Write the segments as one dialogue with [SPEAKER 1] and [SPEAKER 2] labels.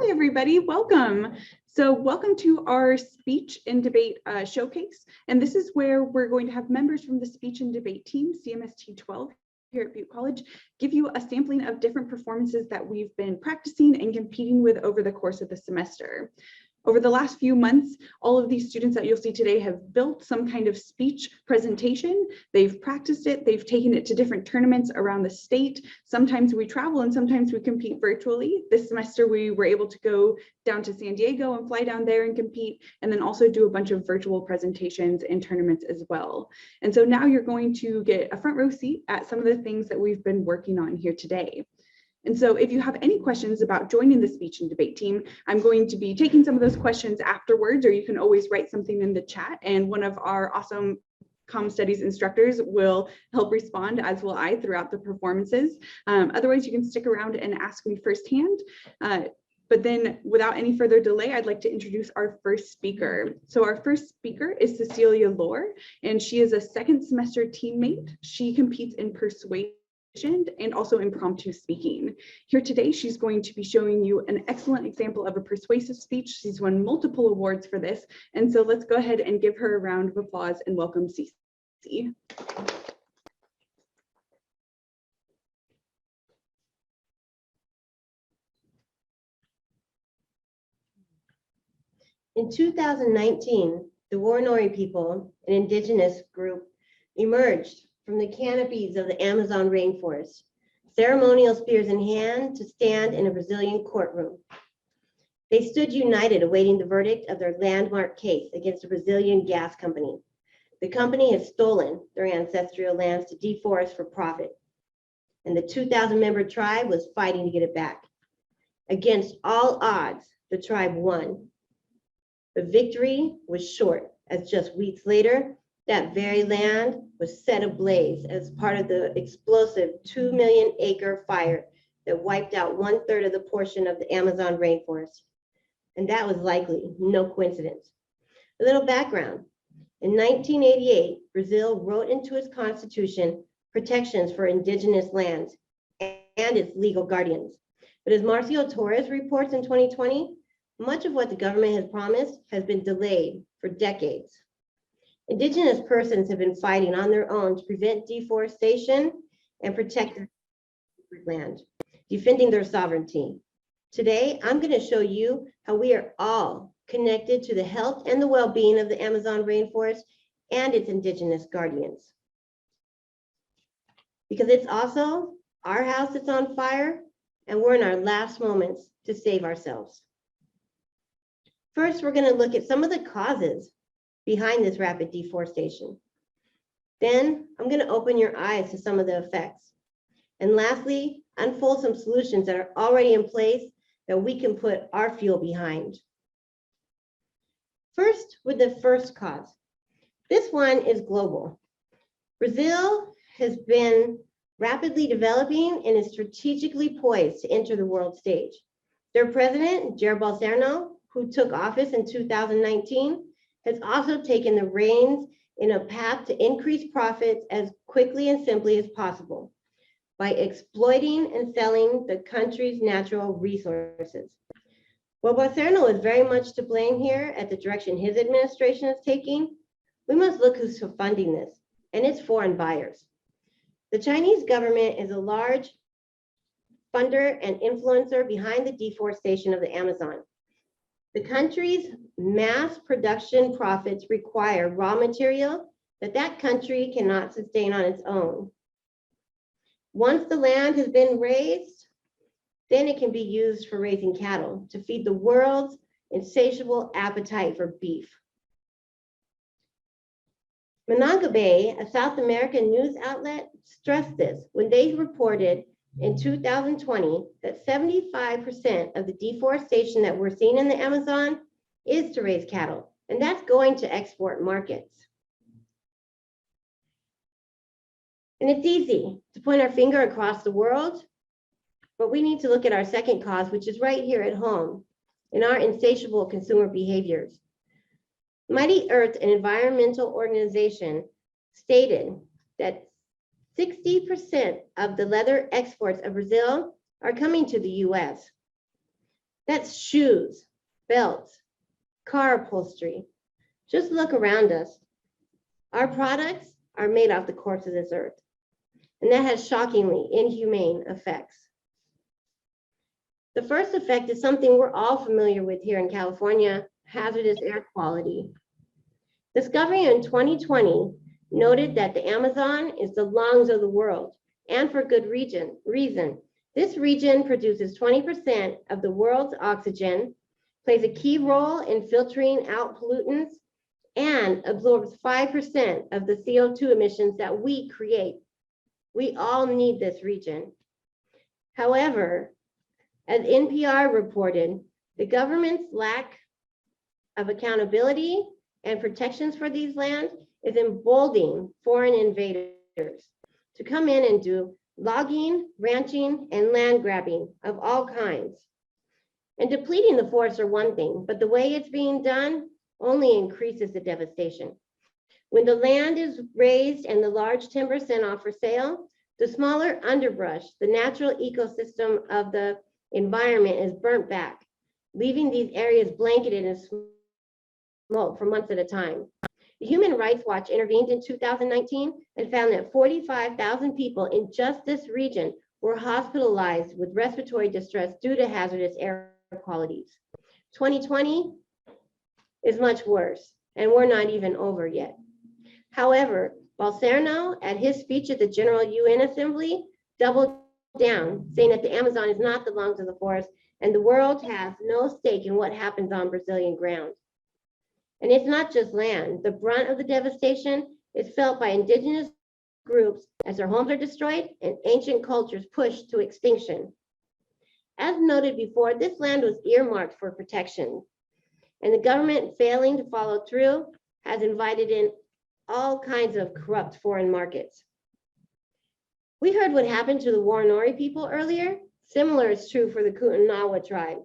[SPEAKER 1] Hi, everybody. Welcome. So welcome to our speech and debate showcase. And this is where we're going to have members from the speech and debate team, CMST 12, here at Butte College, give you a sampling of different performances that we've been practicing and competing with over the course of the semester. Over the last few months, all of these students that you'll see today have built some kind of speech presentation. They've practiced it. They've taken it to different tournaments around the state. Sometimes we travel and sometimes we compete virtually. This semester, we were able to go down to San Diego and fly down there and compete, and then also do a bunch of virtual presentations and tournaments as well. And so now you're going to get a front row seat at some of the things that we've been working on here today. And so if you have any questions about joining the speech and debate team, I'm going to be taking some of those questions afterwards, or you can always write something in the chat and one of our awesome Comm Studies instructors will help respond, as will I, throughout the performances. Otherwise, you can stick around and ask me firsthand. But then without any further delay, I'd like to introduce our first speaker. So our first speaker is Cecelia, and she is a second semester teammate. She competes in Persuasive and also impromptu speaking. Here today, she's going to be showing you an excellent example of a persuasive speech. She's won multiple awards for this. And so let's go ahead and give her a round of applause and welcome Cece.
[SPEAKER 2] In 2019, the Worinoi people, an indigenous group, emerged from the canopies of the Amazon rainforest, ceremonial spears in hand, to stand in a Brazilian courtroom. They stood united, awaiting the verdict of their landmark case against a Brazilian gas company. The company had stolen their ancestral lands to deforest for profit, and the 2,000-member tribe was fighting to get it back. Against all odds, the tribe won. The victory was short, as just weeks later, that very land was set ablaze as part of the explosive 2 million acre fire that wiped out 1/3 of the portion of the Amazon rainforest. And that was likely no coincidence. A little background. In 1988, Brazil wrote into its constitution protections for indigenous lands and its legal guardians. But as Marcio Torres reports in 2020, much of what the government has promised has been delayed for decades. Indigenous persons have been fighting on their own to prevent deforestation and protect their land, defending their sovereignty. Today, I'm going to show you how we are all connected to the health and the well-being of the Amazon rainforest and its indigenous guardians. Because it's also our house that's on fire, and we're in our last moments to save ourselves. First, we're going to look at some of the causes behind this rapid deforestation. Then I'm going to open your eyes to some of the effects. And lastly, unfold some solutions that are already in place that we can put our fuel behind. First, with the first cause. This one is global. Brazil has been rapidly developing and is strategically poised to enter the world stage. Their president, Jair Bolsonaro, who took office in 2019, has also taken the reins in a path to increase profits as quickly and simply as possible by exploiting and selling the country's natural resources. While Bolsonaro is very much to blame here at the direction his administration is taking, we must look who's funding this, and it's foreign buyers. The Chinese government is a large funder and influencer behind the deforestation of the Amazon. The country's mass production profits require raw material that country cannot sustain on its own. Once the land has been raised, then it can be used for raising cattle to feed the world's insatiable appetite for beef. Monangabe, a South American news outlet, stressed this when they reported in 2020 that 75% of the deforestation that we're seeing in the Amazon is to raise cattle, and that's going to export markets. And it's easy to point our finger across the world, but we need to look at our second cause, which is right here at home in our insatiable consumer behaviors. Mighty Earth, an environmental organization, stated that 60% of the leather exports of Brazil are coming to the US. That's shoes, belts, car upholstery. Just look around us. Our products are made off the corpse of this earth, and that has shockingly inhumane effects. The first effect is something we're all familiar with here in California, hazardous air quality. Discovery in 2020 noted that the Amazon is the lungs of the world, and for good reason. This region produces 20% of the world's oxygen, plays a key role in filtering out pollutants, and absorbs 5% of the CO2 emissions that we create. We all need this region. However, as NPR reported, the government's lack of accountability and protections for these lands is emboldening foreign invaders to come in and do logging, ranching, and land grabbing of all kinds. And depleting the forests are one thing, but the way it's being done only increases the devastation. When the land is raised and the large timber sent off for sale, the smaller underbrush, the natural ecosystem of the environment, is burnt back, leaving these areas blanketed in smoke for months at a time. The Human Rights Watch intervened in 2019 and found that 45,000 people in just this region were hospitalized with respiratory distress due to hazardous air qualities. 2020 is much worse, and we're not even over yet. However, Bolsonaro, at his speech at the General UN Assembly, doubled down, saying that the Amazon is not the lungs of the forest, and the world has no stake in what happens on Brazilian ground. And it's not just land. The brunt of the devastation is felt by indigenous groups as their homes are destroyed and ancient cultures pushed to extinction. As noted before, this land was earmarked for protection, and the government, failing to follow through, has invited in all kinds of corrupt foreign markets. We heard what happened to the Woronori people earlier. Similar is true for the Kootenawa tribe.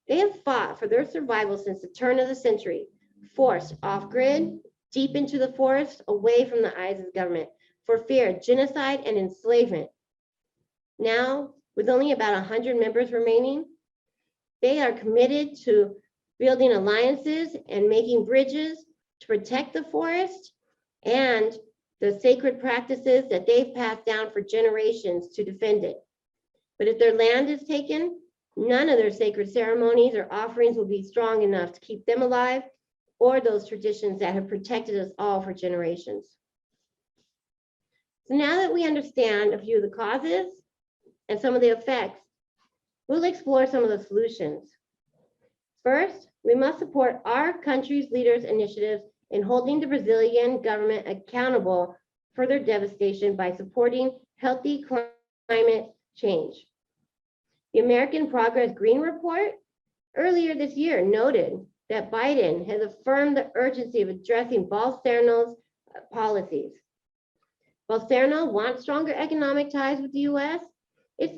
[SPEAKER 2] They have fought for their survival since the turn of the century, forced off-grid, deep into the forest, away from the eyes of the government, for fear of genocide and enslavement. Now, with only about 100 members remaining, they are committed to building alliances and making bridges to protect the forest and the sacred practices that they've passed down for generations to defend it. But if their land is taken, none of their sacred ceremonies or offerings will be strong enough to keep them alive, or those traditions that have protected us all for generations. So now that we understand a few of the causes and some of the effects, we'll explore some of the solutions. First, we must support our country's leaders' initiatives in holding the Brazilian government accountable for their devastation by supporting healthy climate change. The American Progress Green Report earlier this year noted that Biden has affirmed the urgency of addressing Bolsonaro's policies. Bolsonaro wants stronger economic ties with the US. It's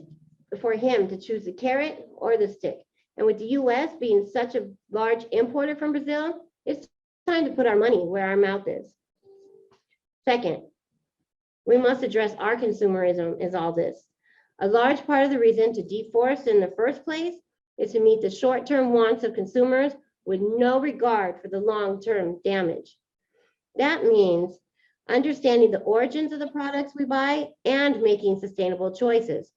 [SPEAKER 2] for him to choose the carrot or the stick. And with the US being such a large importer from Brazil, it's time to put our money where our mouth is. Second, we must address our consumerism in all this. A large part of the reason to deforest in the first place is to meet the short-term wants of consumers with no regard for the long-term damage. That means understanding the origins of the products we buy and making sustainable choices.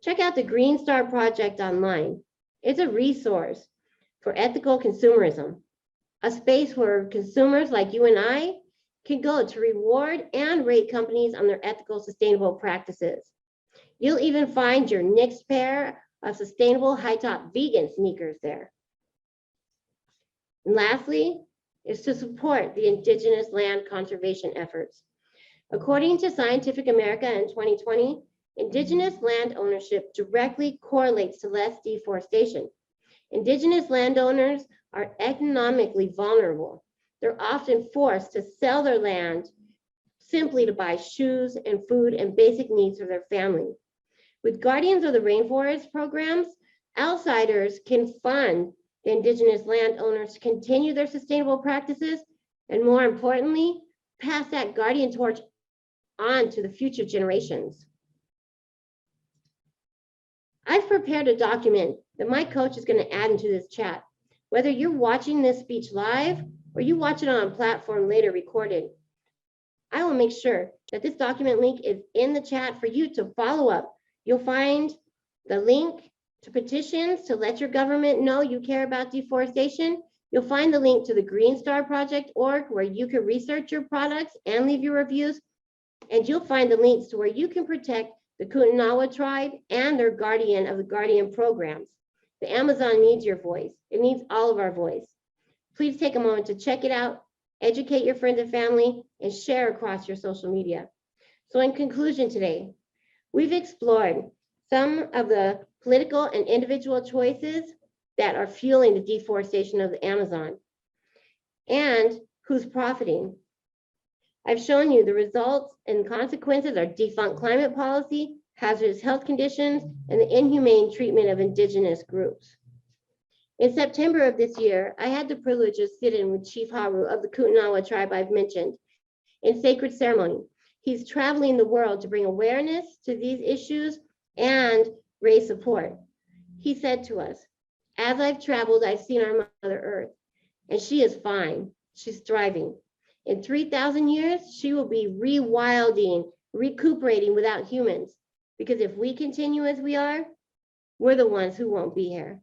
[SPEAKER 2] Check out the Green Star Project online. It's a resource for ethical consumerism, a space where consumers like you and I can go to reward and rate companies on their ethical, sustainable practices. You'll even find your next pair of sustainable high-top vegan sneakers there. And lastly, is to support the indigenous land conservation efforts. According to Scientific America in 2020, indigenous land ownership directly correlates to less deforestation. Indigenous landowners are economically vulnerable. They're often forced to sell their land simply to buy shoes and food and basic needs for their family. With Guardians of the Rainforest programs, outsiders can fund the indigenous landowners to continue their sustainable practices, and more importantly, pass that guardian torch on to the future generations. I've prepared a document that my coach is going to add into this chat. Whether you're watching this speech live or you watch it on a platform later recorded, I will make sure that this document link is in the chat for you to follow up. You'll find the link to petitions to let your government know you care about deforestation. You'll find the link to the Green Star Project.org where you can research your products and leave your reviews. And you'll find the links to where you can protect the Kootenai tribe and their guardian of the Guardian programs. The Amazon needs your voice. It needs all of our voice. Please take a moment to check it out, educate your friends and family, and share across your social media. So in conclusion today, we've explored some of the political and individual choices that are fueling the deforestation of the Amazon and who's profiting. I've shown you the results and consequences are defunct climate policy, hazardous health conditions, and the inhumane treatment of indigenous groups. In September of this year, I had the privilege of sitting with Chief Haru of the Kootenai tribe I've mentioned in sacred ceremony. He's traveling the world to bring awareness to these issues and raise support. He said to us, as I've traveled, I've seen our Mother Earth, and she is fine. She's thriving. In 3,000 years, she will be rewilding, recuperating without humans. Because if we continue as we are, we're the ones who won't be here.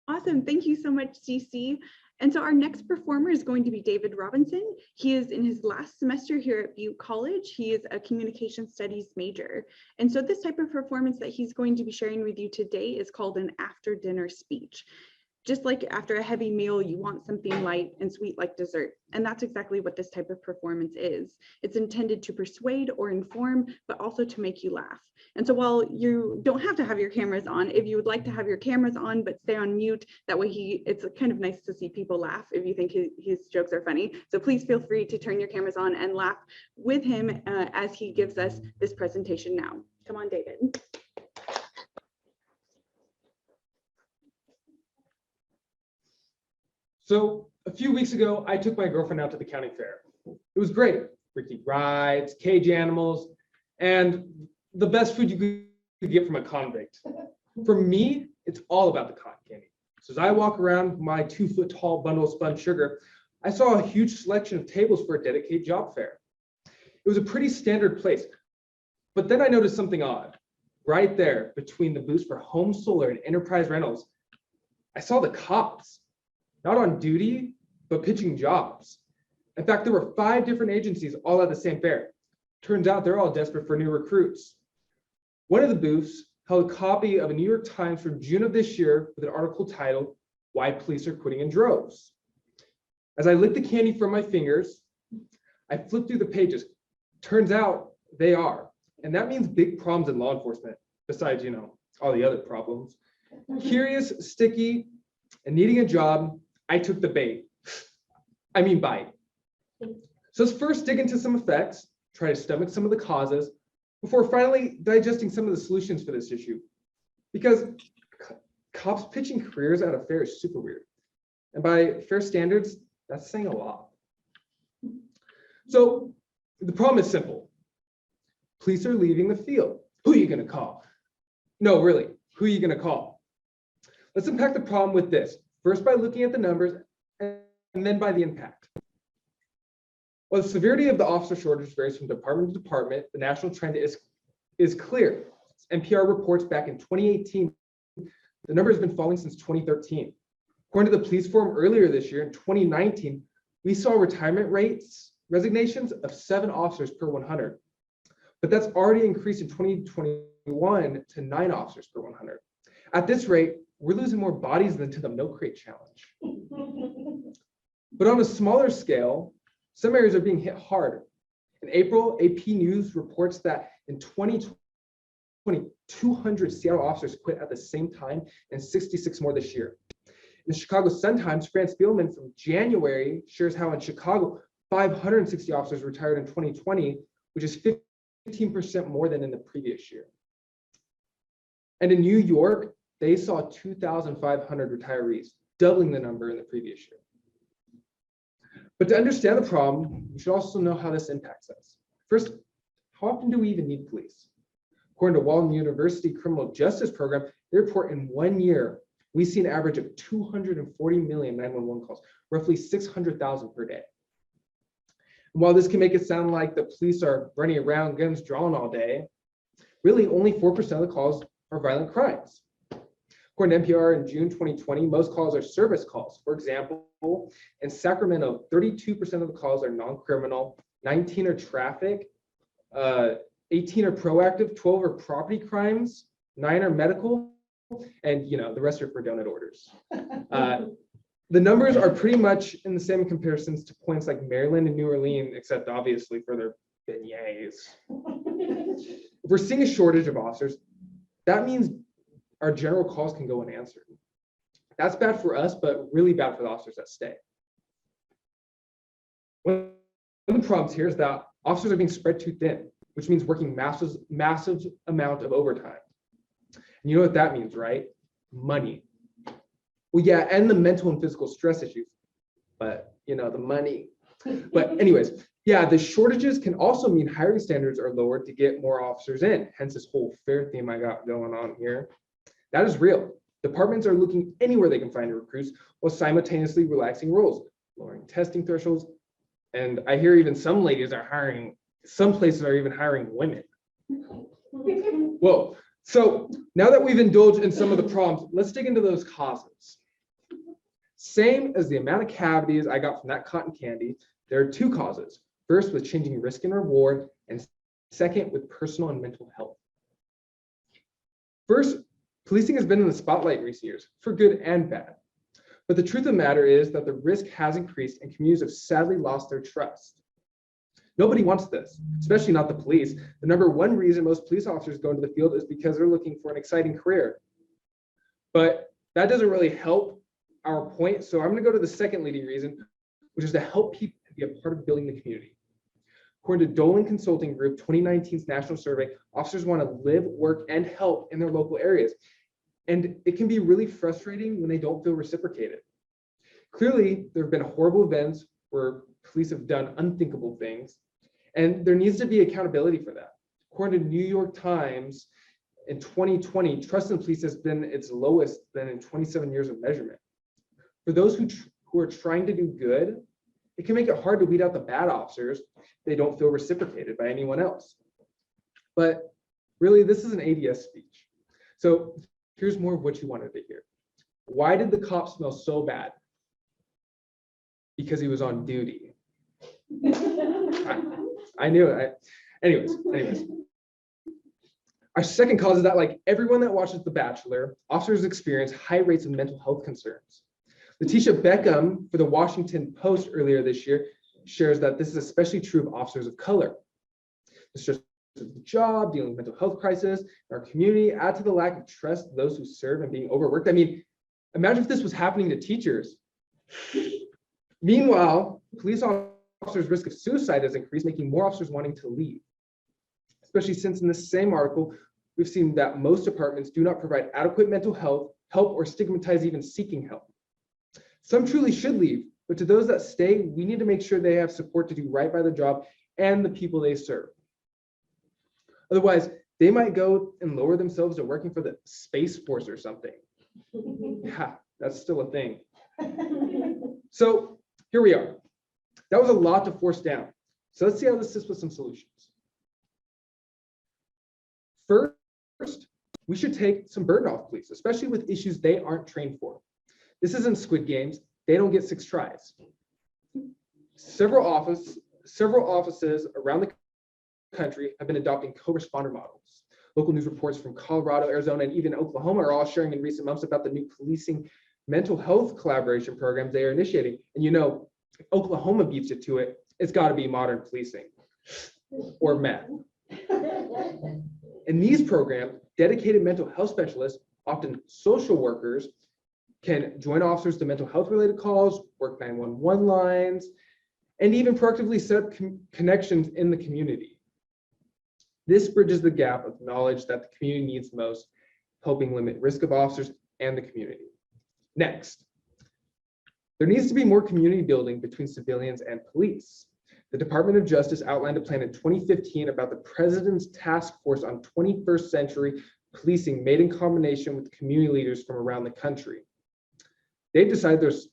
[SPEAKER 1] Awesome. Thank you so much, Cece. And so our next performer is going to be David Robinson. He is in his last semester here at Butte College. He is a communication studies major. And so this type of performance that he's going to be sharing with you today is called an after dinner speech. Just like after a heavy meal, you want something light and sweet like dessert. And that's exactly what this type of performance is. It's intended to persuade or inform, but also to make you laugh. And so while you don't have to have your cameras on, if you would like to have your cameras on, but stay on mute, that way it's kind of nice to see people laugh if you think his jokes are funny. So please feel free to turn your cameras on and laugh with him as he gives us this presentation now. Come on, David.
[SPEAKER 3] So a few weeks ago, I took my girlfriend out to the county fair. It was great. Freaky rides, cage animals, and the best food you could get from a convict. For me, it's all about the cotton candy. So as I walk around my 2-foot-tall bundle of spun sugar, I saw a huge selection of tables for a dedicated job fair. It was a pretty standard place, but then I noticed something odd. Right there, between the booths for Home Solar and Enterprise Rentals, I saw the cops. Not on duty, but pitching jobs. In fact, there were 5 different agencies all at the same fair. Turns out they're all desperate for new recruits. One of the booths held a copy of a New York Times from June of this year with an article titled, "Why Police Are Quitting in Droves." As I licked the candy from my fingers, I flipped through the pages. Turns out they are. And that means big problems in law enforcement, besides, all the other problems. Curious, sticky, and needing a job, I took the bait. Bite. So let's first dig into some effects, try to stomach some of the causes, before finally digesting some of the solutions for this issue. Because cops pitching careers at a fair is super weird. And by fair standards, that's saying a lot. So the problem is simple. Police are leaving the field. Who are you gonna call? No, really, who are you gonna call? Let's unpack the problem with this. First by looking at the numbers and then by the impact. While the severity of the officer shortage varies from department to department, the national trend is clear. NPR reports back in 2018, the number has been falling since 2013. According to the police forum earlier this year, in 2019, we saw resignations of 7 officers per 100. But that's already increased in 2021 to 9 officers per 100. At this rate, we're losing more bodies than to the milk crate challenge. But on a smaller scale, some areas are being hit hard. In April, AP News reports that in 2020, 200 Seattle officers quit at the same time and 66 more this year. In the Chicago Sun-Times, France Spielman from January shares how in Chicago, 560 officers retired in 2020, which is 15% more than in the previous year. And in New York, they saw 2,500 retirees, doubling the number in the previous year. But to understand the problem, we should also know how this impacts us. First, how often do we even need police? According to Walden University Criminal Justice Program, they report in 1 year, we see an average of 240 million 911 calls, roughly 600,000 per day. And while this can make it sound like the police are running around, guns drawn all day, really only 4% of the calls are violent crimes. According to NPR in June 2020, most calls are service calls. For example, in Sacramento, 32% of the calls are non-criminal, 19 are traffic, 18 are proactive, 12 are property crimes, 9 are medical, and the rest are for donut orders. The numbers are pretty much in the same comparisons to points like Maryland and New Orleans, except obviously for their beignets. If we're seeing a shortage of officers, that means our general calls can go unanswered. That's bad for us, but really bad for the officers that stay. One of the problems here is that officers are being spread too thin, which means working massive amount of overtime. And you know what that means, right? Money. Well, yeah, and the mental and physical stress issues, but the money. But anyways, yeah, the shortages can also mean hiring standards are lowered to get more officers in, hence this whole fair theme I got going on here. That is real. Departments are looking anywhere they can find recruits while simultaneously relaxing rules, lowering testing thresholds, and I hear even some places are even hiring women. Whoa. So now that we've indulged in some of the problems, let's dig into those causes. Same as the amount of cavities I got from that cotton candy, there are 2 causes. First, with changing risk and reward, and second, with personal and mental health. First, policing has been in the spotlight in recent years, for good and bad. But the truth of the matter is that the risk has increased and communities have sadly lost their trust. Nobody wants this, especially not the police. The number 1 reason most police officers go into the field is because they're looking for an exciting career. But that doesn't really help our point. So I'm going to go to the second leading reason, which is to help people be a part of building the community. According to Dolan Consulting Group 2019's national survey, officers want to live, work, and help in their local areas. And it can be really frustrating when they don't feel reciprocated. Clearly, there have been horrible events where police have done unthinkable things, and there needs to be accountability for that. According to New York Times, in 2020, trust in police has been its lowest than in 27 years of measurement. For those who are trying to do good, it can make it hard to weed out the bad officers if they don't feel reciprocated by anyone else. But really, this is an ADS speech. So here's more of what you wanted to hear. Why did the cop smell so bad? Because he was on duty. I knew it. Anyways. Our second cause is that, like everyone that watches The Bachelor, officers experience high rates of mental health concerns. Letitia Beckham for the Washington Post earlier this year shares that this is especially true of officers of color. The stress of the job, dealing with mental health crisis in our community, add to the lack of trust of those who serve and being overworked. I mean, imagine if this was happening to teachers. Meanwhile, police officers' risk of suicide has increased, making more officers wanting to leave. Especially since in this same article, we've seen that most departments do not provide adequate mental health help or stigmatize even seeking help. Some truly should leave, but to those that stay, we need to make sure they have support to do right by the job and the people they serve. Otherwise, they might go and lower themselves to working for the Space Force or something. Yeah, that's still a thing. So here we are. That was a lot to force down. So let's see how this sits with some solutions. First, we should take some burden off police, especially with issues they aren't trained for. This isn't Squid Games. They don't get 6 tries. Several offices around the country have been adopting co-responder models. Local news reports from Colorado, Arizona, and even Oklahoma are all sharing in recent months about the new policing mental health collaboration programs they are initiating. And if Oklahoma beats it to it, it's got to be modern policing or meth. In these programs, dedicated mental health specialists, often social workers, can join officers to mental health related calls, work 911 lines, and even proactively set up connections in the community. This bridges the gap of knowledge that the community needs most, helping limit risk of officers and the community. Next, There needs to be more community building between civilians and police. The Department of Justice outlined a plan in 2015 about the President's Task Force on 21st Century Policing, made in combination with community leaders from around the country. They've decided there's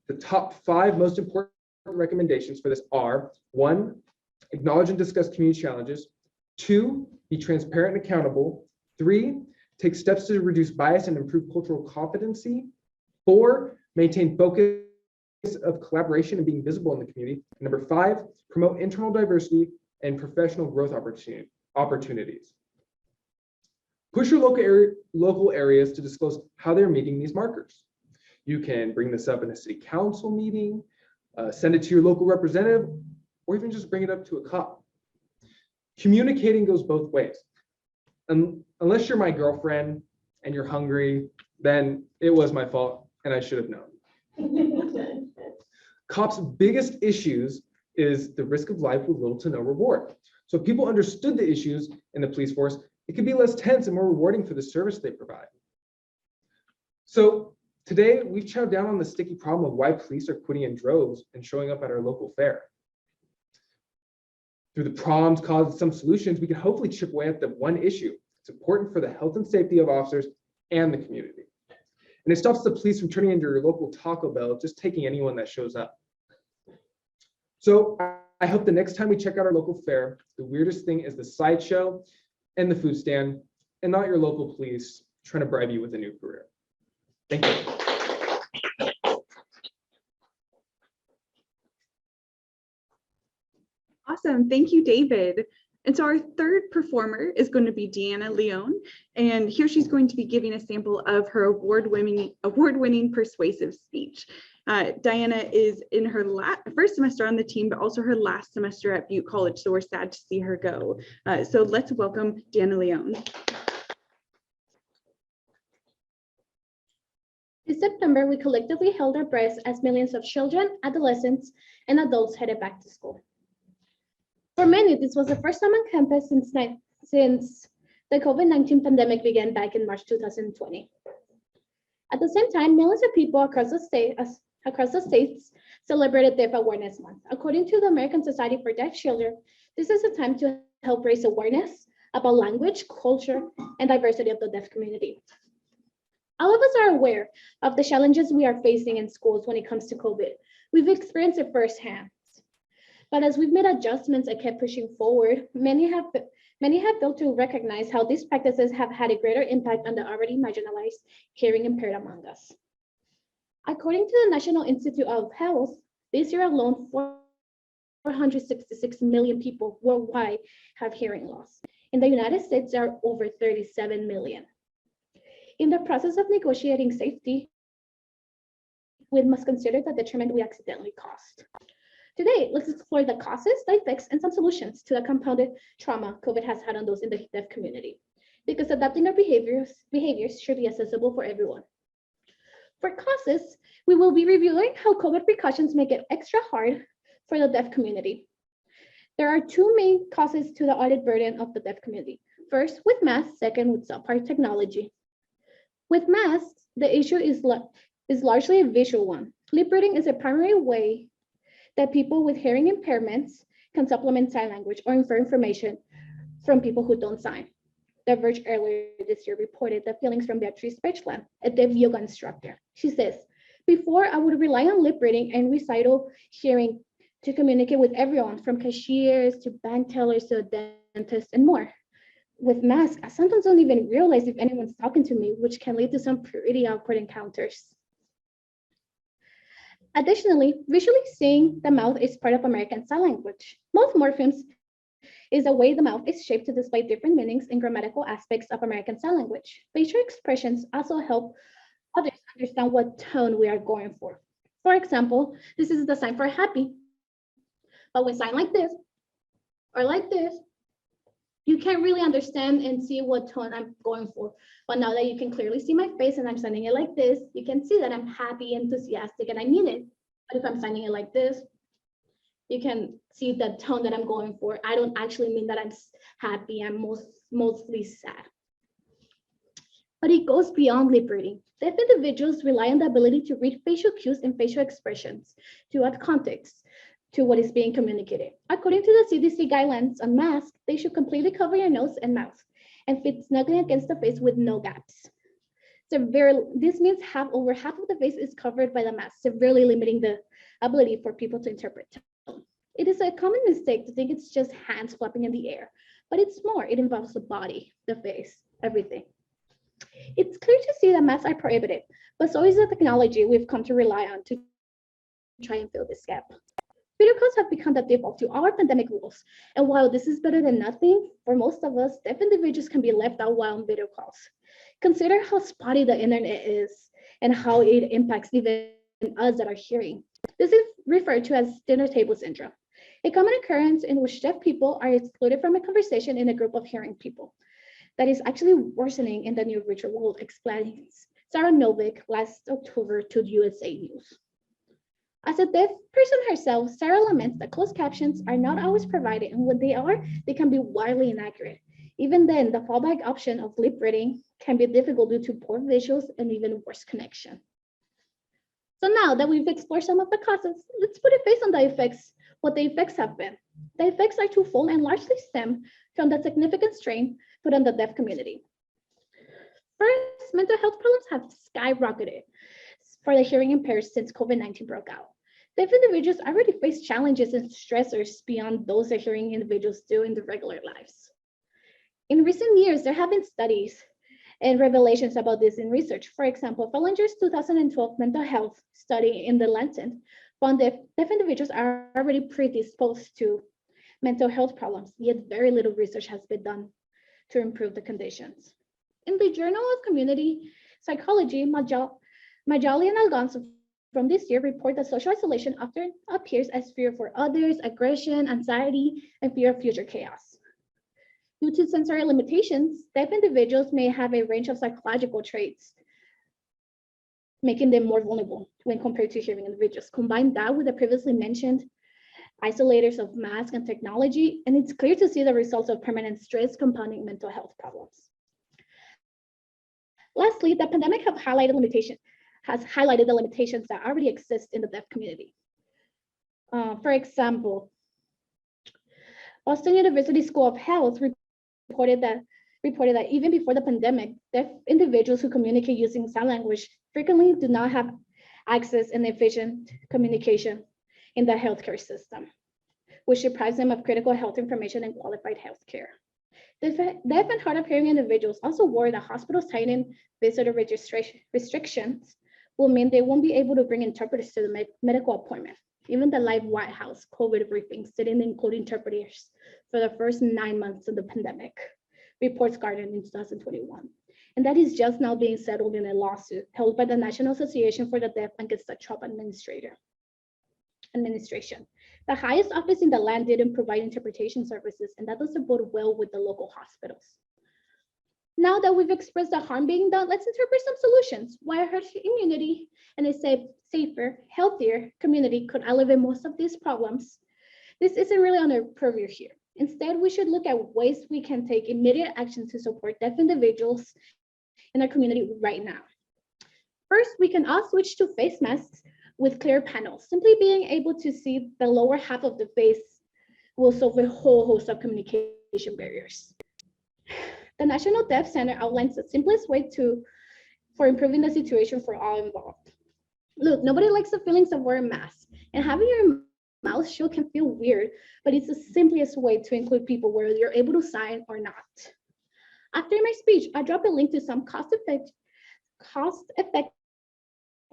[SPEAKER 3] the top 5 most important recommendations for this are: 1, acknowledge and discuss community challenges; 2, be transparent and accountable; 3, take steps to reduce bias and improve cultural competency; 4, maintain focus of collaboration and being visible in the community; and number 5, promote internal diversity and professional growth opportunities. Push your local areas to disclose how they're meeting these markers. You can bring this up in a city council meeting, send it to your local representative, or even just bring it up to a cop. Communicating goes both ways. Unless you're my girlfriend and you're hungry, then it was my fault and I should have known. Cops' biggest issues is the risk of life with little to no reward. So if people understood the issues in the police force, it could be less tense and more rewarding for the service they provide. So today, we've chowed down on the sticky problem of why police are quitting in droves and showing up at our local fair. Through the problems, causes, some solutions, we can hopefully chip away at the one issue. It's important for the health and safety of officers and the community. And it stops the police from turning into your local Taco Bell, just taking anyone that shows up. So I hope the next time we check out our local fair, the weirdest thing is the sideshow and the food stand, and not your local police trying to bribe you with a new career. Thank you.
[SPEAKER 1] Awesome. Thank you, David. And so our third performer is going to be Deanna Leone. And here she's going to be giving a sample of her award-winning persuasive speech. Diana is in her first semester on the team, but also her last semester at Butte College. So we're sad to see her go. So let's welcome Deanna Leone.
[SPEAKER 4] This September, we collectively held our breaths as millions of children, adolescents, and adults headed back to school. For many, this was the first time on campus since the COVID-19 pandemic began back in March 2020. At the same time, millions of people across the states celebrated Deaf Awareness Month. According to the American Society for Deaf Children, this is a time to help raise awareness about language, culture, and diversity of the deaf community. All of us are aware of the challenges we are facing in schools when it comes to COVID. We've experienced it firsthand. But as we've made adjustments and kept pushing forward, many have failed to recognize how these practices have had a greater impact on the already marginalized hearing impaired among us. According to the National Institute of Health, this year alone, 466 million people worldwide have hearing loss. In the United States, there are over 37 million. In the process of negotiating safety, we must consider the detriment we accidentally caused. Today, let's explore the causes, the effects, and some solutions to the compounded trauma COVID has had on those in the deaf community, because adapting our behaviors should be accessible for everyone. For causes, we will be reviewing how COVID precautions make it extra hard for the deaf community. There are 2 main causes to the audit burden of the deaf community. First, with masks, second, with subpar technology. With masks, the issue is largely a visual one. Lip reading is a primary way that people with hearing impairments can supplement sign language or infer information from people who don't sign. The Verge earlier this year reported the feelings from Beatrice Birchland, a deaf yoga instructor. She says, before I would rely on lip reading and recital hearing to communicate with everyone from cashiers to bank tellers to dentists and more. With masks, I sometimes don't even realize if anyone's talking to me, which can lead to some pretty awkward encounters. Additionally, visually seeing the mouth is part of American Sign Language. Mouth morphemes is the way the mouth is shaped to display different meanings and grammatical aspects of American Sign Language. Facial expressions also help others understand what tone we are going for. For example, this is the sign for happy. But when sign like this or like this, you can't really understand and see what tone I'm going for. But now that you can clearly see my face and I'm signing it like this, you can see that I'm happy, enthusiastic, and I mean it. But if I'm signing it like this, you can see the tone that I'm going for. I don't actually mean that I'm happy. I'm mostly sad. But it goes beyond lip reading. Deaf individuals rely on the ability to read facial cues and facial expressions to add context to what is being communicated. According to the CDC guidelines on masks, they should completely cover your nose and mouth and fit snugly against the face with no gaps. This means over half of the face is covered by the mask, severely limiting the ability for people to interpret tone. It is a common mistake to think it's just hands flapping in the air, but it's more. It involves the body, the face, everything. It's clear to see that masks are prohibited, but so is the technology we've come to rely on to try and fill this gap. Video calls have become the default to our pandemic rules, and while this is better than nothing, for most of us, deaf individuals can be left out while on video calls. Consider how spotty the internet is and how it impacts even us that are hearing. This is referred to as dinner table syndrome, a common occurrence in which deaf people are excluded from a conversation in a group of hearing people. That is actually worsening in the new virtual world, explains Sarah Novick last October to USA News. As a deaf person herself, Sarah laments that closed captions are not always provided, and when they are, they can be wildly inaccurate. Even then, the fallback option of lip reading can be difficult due to poor visuals and even worse connection. So now that we've explored some of the causes, let's put a face on the effects, what the effects have been. The effects are twofold and largely stem from the significant strain put on the deaf community. First, mental health problems have skyrocketed for the hearing impaired since COVID-19 broke out. Deaf individuals already face challenges and stressors beyond those that hearing individuals do in their regular lives. In recent years, there have been studies and revelations about this in research. For example, Fellinger's 2012 mental health study in The Lancet found that deaf individuals are already predisposed to mental health problems, yet very little research has been done to improve the conditions. In the Journal of Community Psychology, Majali and Alonso from this year report that social isolation often appears as fear for others, aggression, anxiety, and fear of future chaos. Due to sensory limitations, deaf individuals may have a range of psychological traits, making them more vulnerable when compared to hearing individuals. Combine that with the previously mentioned isolators of masks and technology, and it's clear to see the results of permanent stress compounding mental health problems. Lastly, the pandemic has highlighted the limitations that already exist in the deaf community. For example, Boston University School of Health reported that even before the pandemic, deaf individuals who communicate using sign language frequently do not have access and efficient communication in the healthcare system, which deprives them of critical health information and qualified healthcare. Deaf and hard of hearing individuals also worry that hospitals tightening visitor registration restrictions will mean they won't be able to bring interpreters to the medical appointment. Even the live White House COVID briefings didn't include interpreters for the first 9 months of the pandemic, reports garnered in 2021. And that is just now being settled in a lawsuit held by the National Association for the Deaf against the Trump administration. The highest office in the land didn't provide interpretation services, and that doesn't bode well with the local hospitals. Now that we've expressed the harm being done, let's interpret some solutions. Why a herd immunity and a safer, healthier community could alleviate most of these problems. This isn't really on our purview here. Instead, we should look at ways we can take immediate action to support deaf individuals in our community right now. First, we can all switch to face masks with clear panels. Simply being able to see the lower half of the face will solve a whole host of communication barriers. The National Deaf Center outlines the simplest way for improving the situation for all involved. Look, nobody likes the feelings of wearing masks, and having your mouth shut can feel weird, but it's the simplest way to include people whether you're able to sign or not. After my speech, I'll drop a link to some cost-effective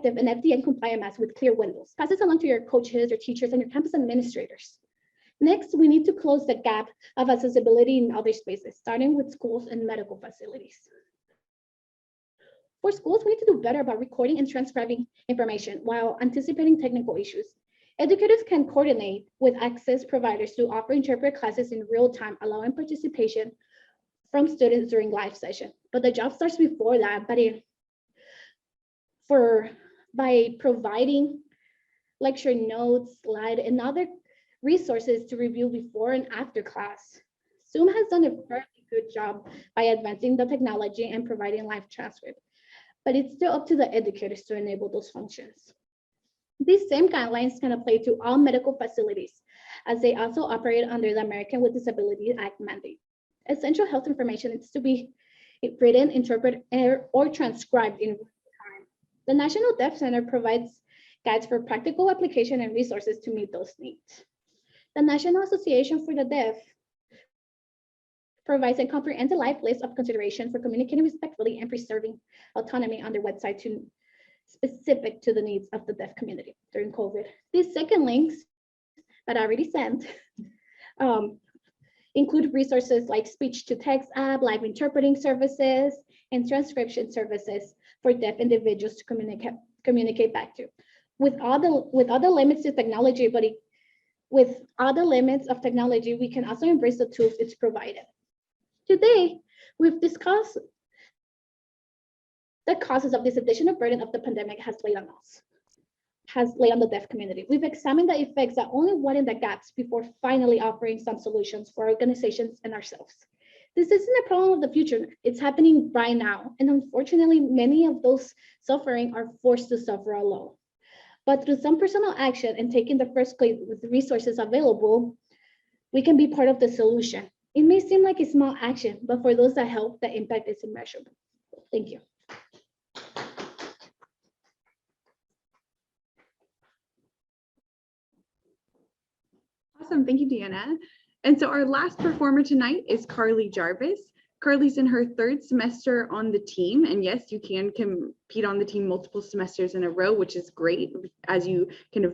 [SPEAKER 4] and FDA compliant masks with clear windows. Pass this along to your coaches, your teachers, and your campus administrators. Next, we need to close the gap of accessibility in other spaces, starting with schools and medical facilities. For schools, we need to do better about recording and transcribing information while anticipating technical issues. Educators can coordinate with access providers to offer interpret classes in real time, allowing participation from students during live session. But the job starts before that, by providing lecture notes, slide, and other resources to review before and after class. Zoom has done a fairly good job by advancing the technology and providing live transcript, but it's still up to the educators to enable those functions. These same guidelines can apply to all medical facilities, as they also operate under the American with Disabilities Act mandate. Essential health information needs to be written, interpreted, or transcribed in real time. The National Deaf Center provides guides for practical application and resources to meet those needs. The National Association for the Deaf provides a comprehensive list of consideration for communicating respectfully and preserving autonomy on their website specific to the needs of the deaf community during COVID. These second links that I already sent include resources like speech-to-text app, live interpreting services, and transcription services for deaf individuals to communicate back to. With all the limits to technology, with all the limits of technology, we can also embrace the tools it's provided. Today, we've discussed the causes of this additional burden of the pandemic has laid on the deaf community. We've examined the effects that only widen the gaps before finally offering some solutions for organizations and ourselves. This isn't a problem of the future, it's happening right now. And unfortunately, many of those suffering are forced to suffer alone. But through some personal action and taking the first step with the resources available, we can be part of the solution. It may seem like a small action, but for those that help, the impact is immeasurable. Thank you.
[SPEAKER 1] Awesome, thank you, Deanna. And so our last performer tonight is Carly Jarvis. Carly's in her third semester on the team, and yes, you can compete on the team multiple semesters in a row, which is great as you kind of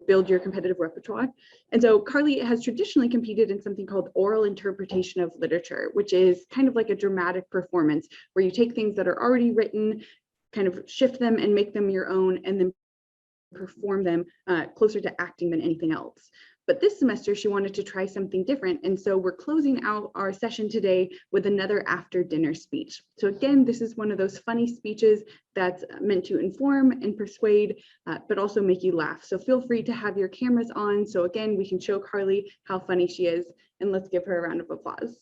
[SPEAKER 1] build your competitive repertoire. And so Carly has traditionally competed in something called oral interpretation of literature, which is kind of like a dramatic performance where you take things that are already written, kind of shift them and make them your own, and then perform them closer to acting than anything else. But this semester, she wanted to try something different. And so we're closing out our session today with another after dinner speech. So again, this is one of those funny speeches that's meant to inform and persuade, but also make you laugh. So feel free to have your cameras on. So again, we can show Carly how funny she is, and let's give her a round of applause.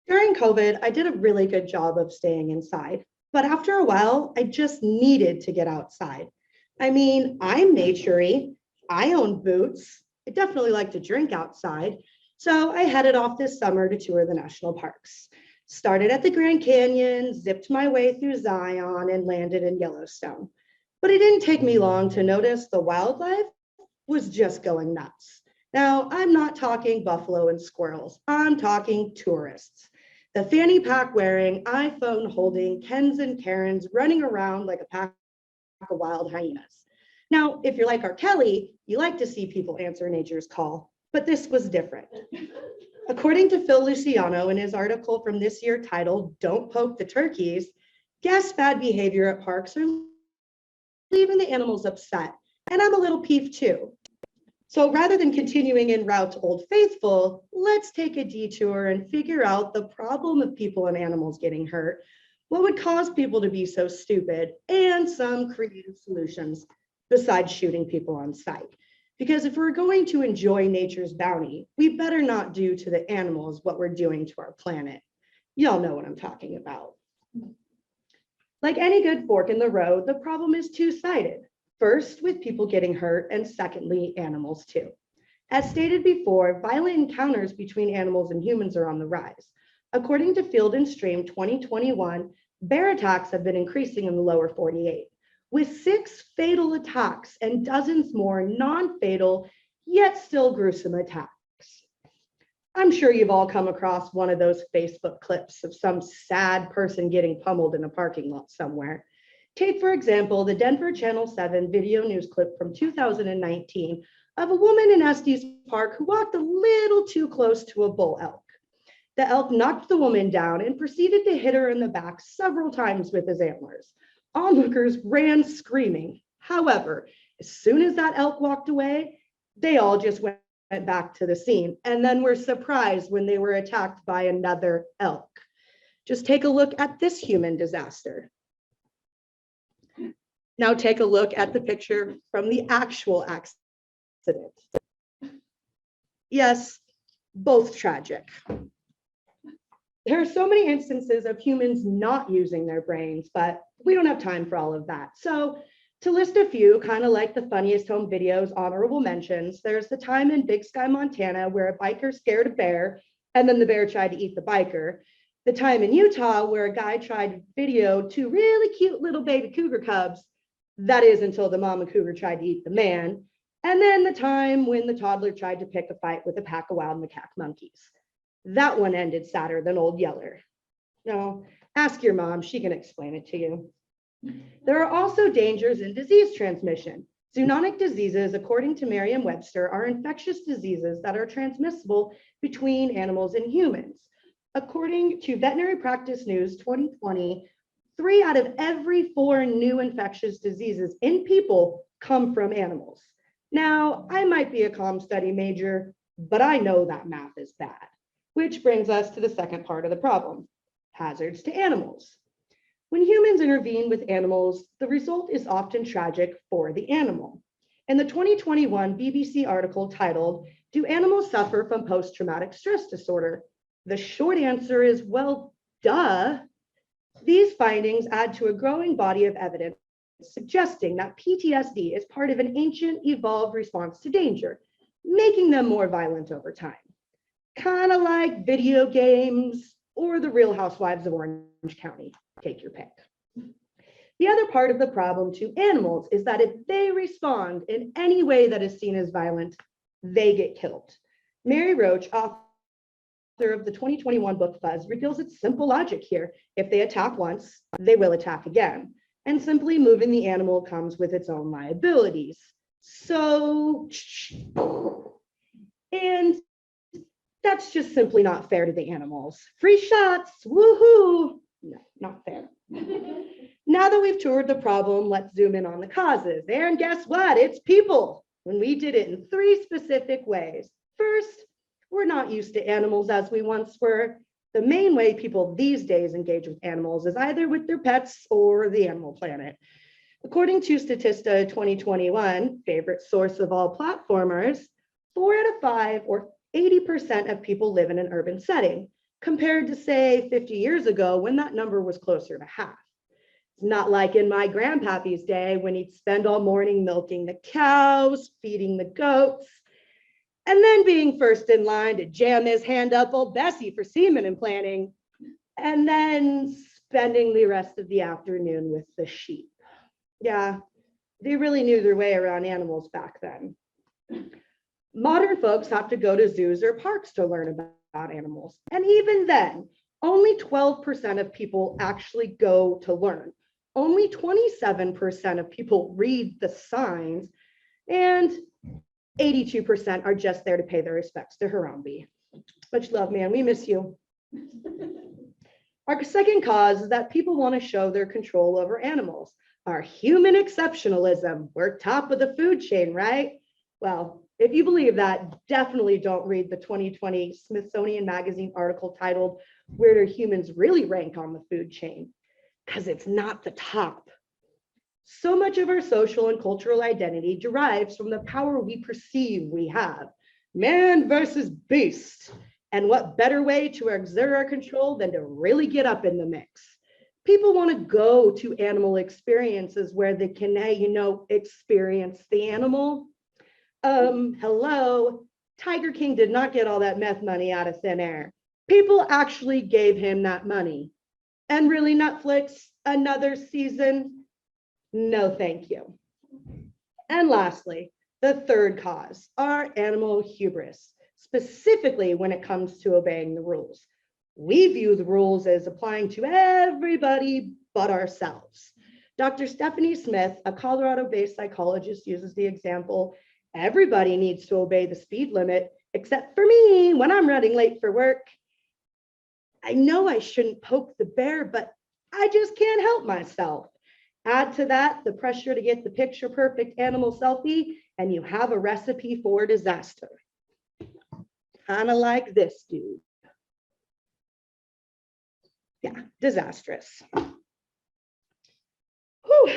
[SPEAKER 5] During COVID, I did a really good job of staying inside. But after a while, I just needed to get outside. I mean, I'm nature-y. I own boots. I definitely like to drink outside. So I headed off this summer to tour the national parks. Started at the Grand Canyon, zipped my way through Zion, and landed in Yellowstone. But it didn't take me long to notice the wildlife was just going nuts. Now, I'm not talking buffalo and squirrels. I'm talking tourists. The fanny pack wearing, iPhone holding Kens and Karens running around like a pack of wild hyenas. Now, if you're like R. Kelly, you like to see people answer nature's call, but this was different. According to Phil Luciano in his article from this year titled, "Don't Poke the Turkeys," guest bad behavior at parks are leaving the animals upset, and I'm a little peeved too. So rather than continuing en route to Old Faithful, let's take a detour and figure out the problem of people and animals getting hurt, what would cause people to be so stupid, and some creative solutions besides shooting people on sight. Because if we're going to enjoy nature's bounty, we better not do to the animals what we're doing to our planet. Y'all know what I'm talking about. Like any good fork in the road, the problem is two-sided. First, with people getting hurt, and secondly, animals too. As stated before, violent encounters between animals and humans are on the rise. According to Field and Stream 2021, bear attacks have been increasing in the lower 48, with 6 fatal attacks and dozens more non-fatal, yet still gruesome attacks. I'm sure you've all come across one of those Facebook clips of some sad person getting pummeled in a parking lot somewhere. Take, for example, the Denver Channel 7 video news clip from 2019 of a woman in Estes Park who walked a little too close to a bull elk. The elk knocked the woman down and proceeded to hit her in the back several times with his antlers. Onlookers ran screaming. However, as soon as that elk walked away, they all just went back to the scene and then were surprised when they were attacked by another elk. Just take a look at this human disaster. Now take a look at the picture from the actual accident accident. Yes, both tragic. There are so many instances of humans not using their brains, but we don't have time for all of that. So to list a few, kind of like the funniest home videos, honorable mentions, there's the time in Big Sky, Montana, where a biker scared a bear and then the bear tried to eat the biker. The time in Utah where a guy tried to video two really cute little baby cougar cubs. That is until the mama cougar tried to eat the man. And then the time when the toddler tried to pick a fight with a pack of wild macaque monkeys. That one ended sadder than Old Yeller. No, ask your mom, she can explain it to you. There are also dangers in disease transmission. Zoonotic diseases, according to Merriam-Webster, are infectious diseases that are transmissible between animals and humans. According to Veterinary Practice News 2020, 3 out of every 4 new infectious diseases in people come from animals. Now, I might be a comm study major, but I know that math is bad, which brings us to the second part of the problem, hazards to animals. When humans intervene with animals, the result is often tragic for the animal. In the 2021 BBC article titled, "Do Animals Suffer from Post-Traumatic Stress Disorder?" The short answer is, well, duh. These findings add to a growing body of evidence suggesting that PTSD is part of an ancient evolved response to danger, making them more violent over time. Kind of like video games or the Real Housewives of Orange County, take your pick. The other part of the problem to animals is that if they respond in any way that is seen as violent, they get killed. Mary Roach, author of the 2021 book Fuzz, reveals its simple logic here. If they attack once, they will attack again. And simply moving the animal comes with its own liabilities. So, and that's just simply not fair to the animals. Free shots, woohoo! No, not fair. Now that we've toured the problem, let's zoom in on the causes. And guess what? It's people. When we did it in 3 specific ways. First, we're not used to animals as we once were. The main way people these days engage with animals is either with their pets or the Animal Planet. According to Statista 2021, favorite source of all platformers, 4 out of 5 or 80% of people live in an urban setting, compared to say 50 years ago when that number was closer to half. It's not like in my grandpappy's day when he'd spend all morning milking the cows, feeding the goats, and then being first in line to jam his hand up old Bessie for semen implanting, and then spending the rest of the afternoon with the sheep. Yeah, they really knew their way around animals back then. Modern folks have to go to zoos or parks to learn about animals. And even then, only 12% of people actually go to learn. Only 27% of people read the signs, and 82% are just there to pay their respects to Harambe. Much love, man. We miss you. Our second cause is that people want to show their control over animals. Our human exceptionalism. We're top of the food chain, right? Well, if you believe that, definitely don't read the 2020 Smithsonian Magazine article titled, "Where do humans really rank on the food chain?" Because it's not the top. So much of our social and cultural identity derives from the power we perceive we have. Man versus beast. And what better way to exert our control than to really get up in the mix? People want to go to animal experiences where they can, experience the animal. Hello, Tiger King did not get all that meth money out of thin air. People actually gave him that money. And really, Netflix, another season? No, thank you. And lastly, the third cause, our animal hubris, specifically when it comes to obeying the rules. We view the rules as applying to everybody but ourselves. Dr. Stephanie Smith, a Colorado-based psychologist, uses the example, everybody needs to obey the speed limit, except for me when I'm running late for work. I know I shouldn't poke the bear, but I just can't help myself. Add to that the pressure to get the picture perfect animal selfie, and you have a recipe for disaster. Kind of like this dude. Yeah, disastrous. Whew.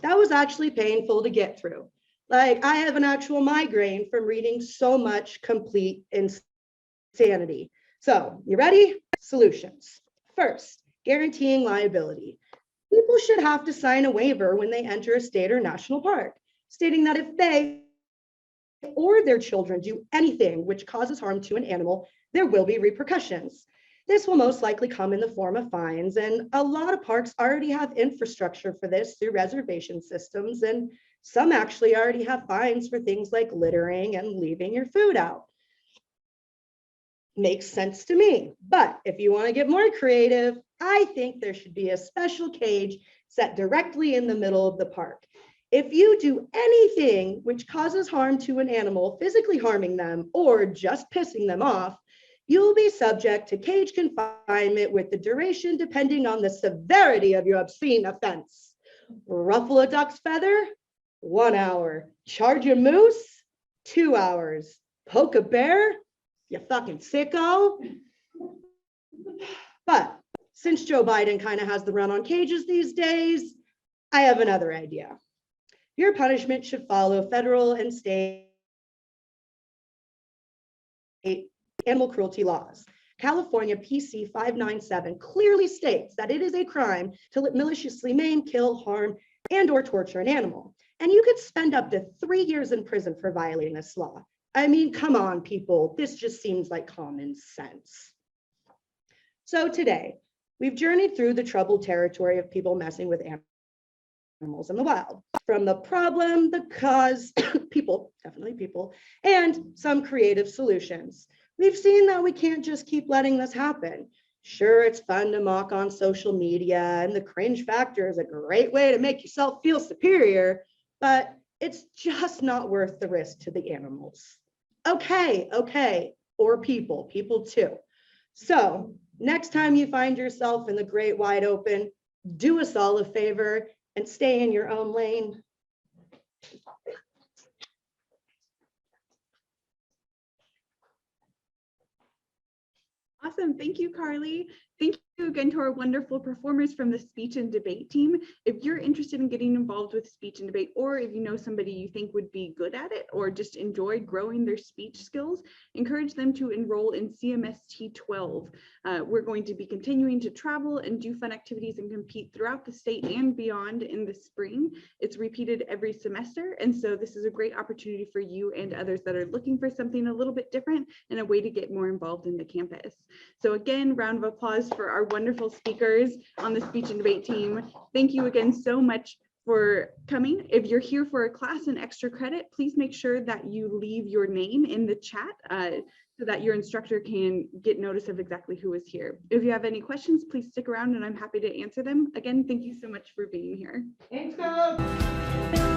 [SPEAKER 5] That was actually painful to get through. Like, I have an actual migraine from reading so much complete insanity. So, you ready? Solutions. First, guaranteeing liability. People should have to sign a waiver when they enter a state or national park, stating that if they or their children do anything which causes harm to an animal, there will be repercussions. This will most likely come in the form of fines, and a lot of parks already have infrastructure for this through reservation systems, and some actually already have fines for things like littering and leaving your food out. Makes sense to me. But if you want to get more creative, I think there should be a special cage set directly in the middle of the park. If you do anything which causes harm to an animal, physically harming them or just pissing them off, you'll be subject to cage confinement with the duration depending on the severity of your obscene offense. Ruffle a duck's feather, 1 hour. Charge a moose, 2 hours. Poke a bear, you fucking sicko. But since Joe Biden kind of has the run on cages these days, I have another idea. Your punishment should follow federal and state animal cruelty laws. California PC 597 clearly states that it is a crime to maliciously maim, kill, harm, and or torture an animal. And you could spend up to 3 years in prison for violating this law. I mean, come on, people. This just seems like common sense. So today, we've journeyed through the troubled territory of people messing with animals in the wild. From the problem, the cause, people, definitely people, and some creative solutions. We've seen that we can't just keep letting this happen. Sure, it's fun to mock on social media, and the cringe factor is a great way to make yourself feel superior, but it's just not worth the risk to the animals. Okay, or people too. So next time you find yourself in the great wide open, do us all a favor and stay in your own lane.
[SPEAKER 1] Awesome. Thank you, Carly. Thank you again to our wonderful performers from the speech and debate team. If you're interested in getting involved with speech and debate, or if you know somebody you think would be good at it or just enjoy growing their speech skills, encourage them to enroll in CMST 12. We're going to be continuing to travel and do fun activities and compete throughout the state and beyond in the spring. It's repeated every semester, and so this is a great opportunity for you and others that are looking for something a little bit different and a way to get more involved in the campus. So again, round of applause for our wonderful speakers on the speech and debate team. Thank you again so much for coming. If you're here for a class and extra credit, please make sure that you leave your name in the chat so that your instructor can get notice of exactly who is here. If you have any questions, please stick around and I'm happy to answer them. Again, thank you so much for being here.
[SPEAKER 3] Thanks, guys.